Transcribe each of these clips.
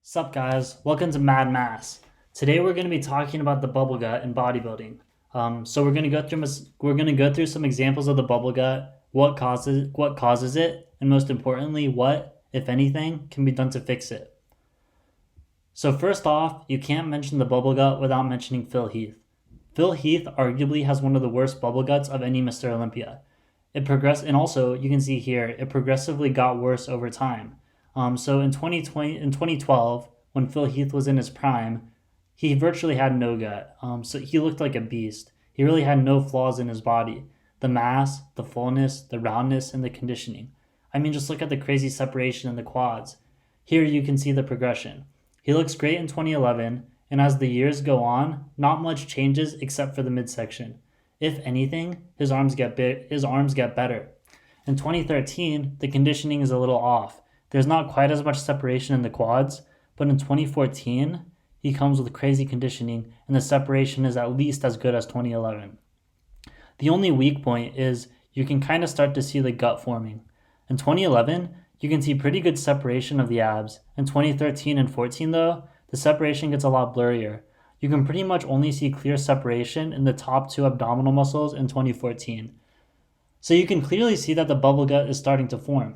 Sup guys, welcome to Mad Mass. Today we're going to be talking about the bubble gut in bodybuilding. So we're going to go through some examples of the bubble gut, what causes it, and most importantly, what, if anything, can be done to fix it. So first off, you can't mention the bubble gut without mentioning Phil Heath. Phil Heath arguably has one of the worst bubble guts of any Mr. Olympia. And also you can see here it progressively got worse over time. So in 2012, when Phil Heath was in his prime, he virtually had no gut. So he looked like a beast. He really had no flaws in his body. The mass, the fullness, the roundness, and the conditioning. I mean, just look at the crazy separation in the quads. Here you can see the progression. He looks great in 2011, and as the years go on, not much changes except for the midsection. If anything, his arms get better. In 2013, the conditioning is a little off. There's not quite as much separation in the quads, but in 2014, he comes with crazy conditioning, and the separation is at least as good as 2011. The only weak point is you can kind of start to see the gut forming. In 2011, you can see pretty good separation of the abs. In 2013 and 14, though, the separation gets a lot blurrier. You can pretty much only see clear separation in the top two abdominal muscles in 2014. So you can clearly see that the bubble gut is starting to form.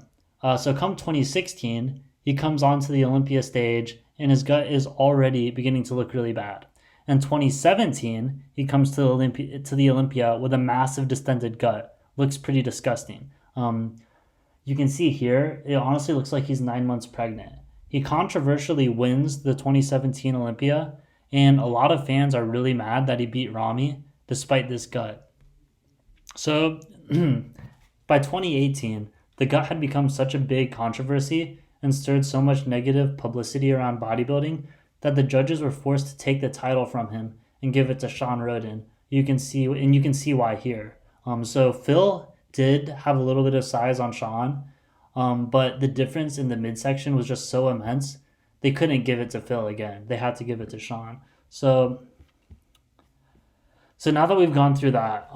So come 2016, he comes onto the Olympia stage and his gut is already beginning to look really bad. In 2017, he comes to the Olympia with a massive distended gut. Looks pretty disgusting. You can see here, it honestly looks like he's 9 months pregnant. He controversially wins the 2017 Olympia, and a lot of fans are really mad that he beat Ramy despite this gut. So by 2018, the gut had become such a big controversy and stirred so much negative publicity around bodybuilding that the judges were forced to take the title from him and give it to Sean Roden. You can see why here. So Phil did have a little bit of size on Sean, but the difference in the midsection was just so immense. They couldn't give it to Phil again. They had to give it to Sean. So now that we've gone through that,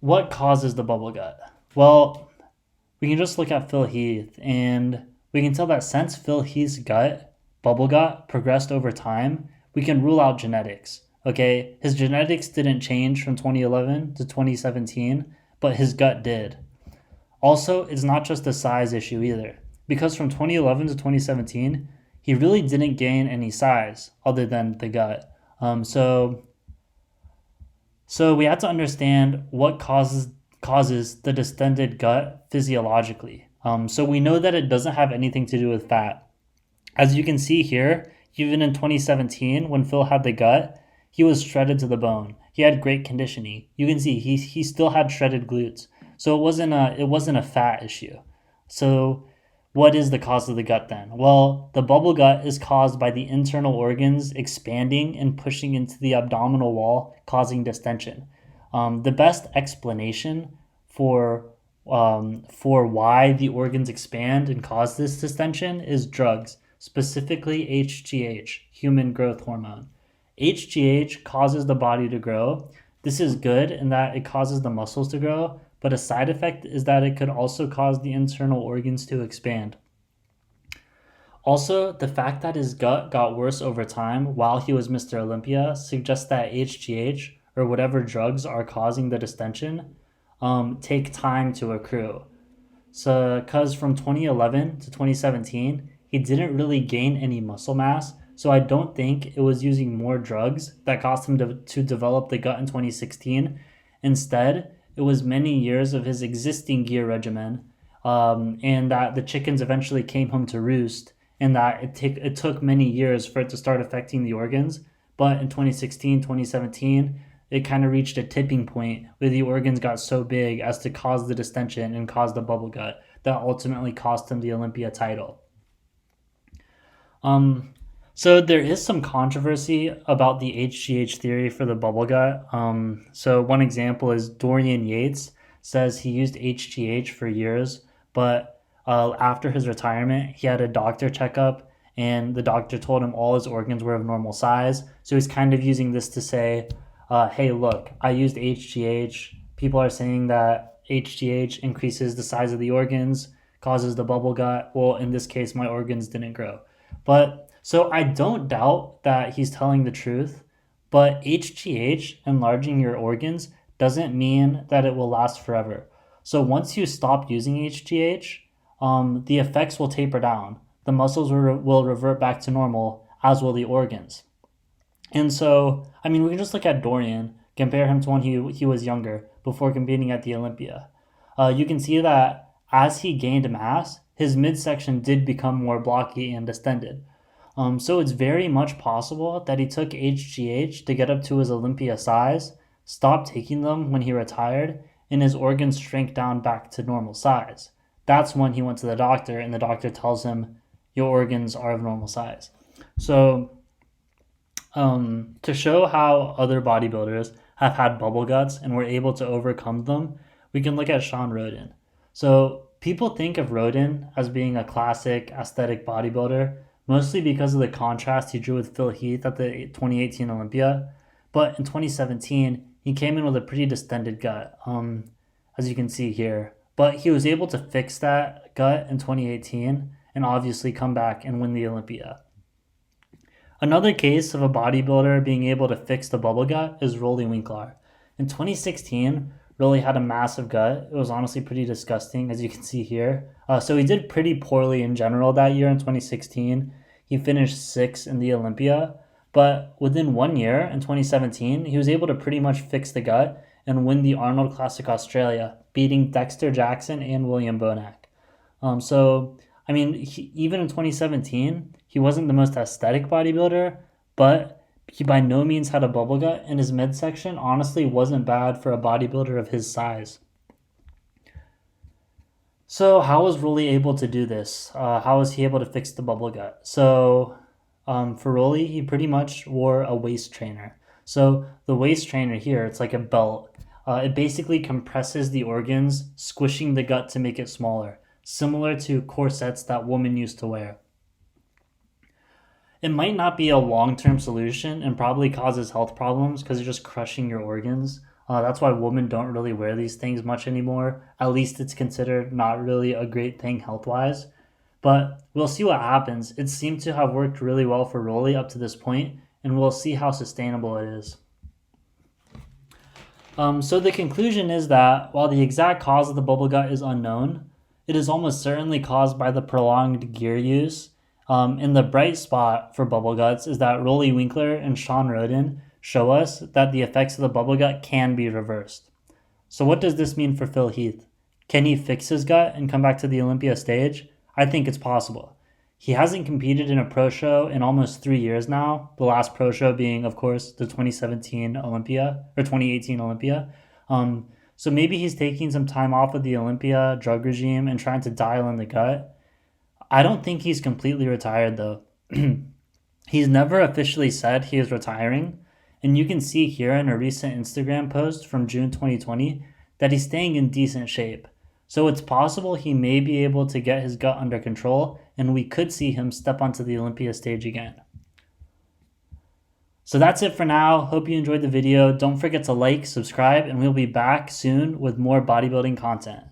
what causes the bubble gut? Well, we can just look at Phil Heath, and we can tell that since Phil Heath's bubble gut, progressed over time, we can rule out genetics. Okay, his genetics didn't change from 2011 to 2017, but his gut did. Also, it's not just a size issue either, because from 2011 to 2017, he really didn't gain any size other than the gut. So we have to understand what causes the distended gut physiologically. So we know that it doesn't have anything to do with fat. As you can see here, even in 2017, when Phil had the gut, he was shredded to the bone. He had great conditioning. You can see he still had shredded glutes. So it wasn't a fat issue. So what is the cause of the gut then? Well, the bubble gut is caused by the internal organs expanding and pushing into the abdominal wall, causing distension. The best explanation for why the organs expand and cause this distension is drugs, specifically HGH, human growth hormone. HGH causes the body to grow. This is good in that it causes the muscles to grow, but a side effect is that it could also cause the internal organs to expand. Also, the fact that his gut got worse over time while he was Mr. Olympia suggests that HGH, or whatever drugs are causing the distension, take time to accrue. So, because from 2011 to 2017, he didn't really gain any muscle mass, so I don't think it was using more drugs that caused him to develop the gut in 2016. Instead, it was many years of his existing gear regimen, and that the chickens eventually came home to roost, and that it took many years for it to start affecting the organs. But in 2016, 2017, it kind of reached a tipping point where the organs got so big as to cause the distension and cause the bubble gut that ultimately cost him the Olympia title. So there is some controversy about the HGH theory for the bubble gut. So one example is Dorian Yates says he used HGH for years, but after his retirement, he had a doctor checkup, and the doctor told him all his organs were of normal size. So he's kind of using this to say, hey, look, I used HGH. People are saying that HGH increases the size of the organs, causes the bubble gut. Well, in this case, my organs didn't grow. But So I don't doubt that he's telling the truth, but HGH, enlarging your organs, doesn't mean that it will last forever. So once you stop using HGH, the effects will taper down. The muscles will revert back to normal, as will the organs. And so, I mean, we can just look at Dorian, compare him to when he was younger, before competing at the Olympia. You can see that as he gained mass, his midsection did become more blocky and distended. So it's very much possible that he took HGH to get up to his Olympia size, stopped taking them when he retired, and his organs shrank down back to normal size. That's when he went to the doctor, and the doctor tells him, your organs are of normal size. So, to show how other bodybuilders have had bubble guts and were able to overcome them, we can look at Sean Roden. So, people think of Roden as being a classic aesthetic bodybuilder, mostly because of the contrast he drew with Phil Heath at the 2018 Olympia. But in 2017, he came in with a pretty distended gut, as you can see here. But he was able to fix that gut in 2018 and obviously come back and win the Olympia. Another case of a bodybuilder being able to fix the bubble gut is Rolly Winkler. In 2016, Rolly had a massive gut. It was honestly pretty disgusting, as you can see here. So he did pretty poorly in general that year in 2016. He finished 6th in the Olympia. But within 1 year, in 2017, he was able to pretty much fix the gut and win the Arnold Classic Australia, beating Dexter Jackson and William Bonac. I mean, even in 2017, he wasn't the most aesthetic bodybuilder, but he by no means had a bubble gut, and his midsection honestly wasn't bad for a bodybuilder of his size. So how was Rolly able to do this? How was he able to fix the bubble gut? So for Rolly, he pretty much wore a waist trainer. So the waist trainer here, it's like a belt. It basically compresses the organs, squishing the gut to make it smaller, similar to corsets that women used to wear. It might not be a long-term solution and probably causes health problems because you're just crushing your organs. That's why women don't really wear these things much anymore. At least it's considered not really a great thing health-wise. But we'll see what happens. It seemed to have worked really well for Rolly up to this point, and we'll see how sustainable it is. So the conclusion is that while the exact cause of the bubble gut is unknown, it is almost certainly caused by the prolonged gear use. And the bright spot for bubble guts is that Rolly Winkler and Sean Roden show us that the effects of the bubble gut can be reversed. So what does this mean for Phil Heath? Can he fix his gut and come back to the Olympia stage? I think it's possible. He hasn't competed in a pro show in almost 3 years now, the last pro show being, of course, the 2017 Olympia, or 2018 Olympia. So maybe he's taking some time off of the Olympia drug regime and trying to dial in the gut. I don't think he's completely retired, though. He's never officially said he is retiring, and you can see here in a recent Instagram post from June 2020 that he's staying in decent shape. So it's possible he may be able to get his gut under control, and we could see him step onto the Olympia stage again. So that's it for now. Hope you enjoyed the video. Don't forget to like, subscribe, and we'll be back soon with more bodybuilding content.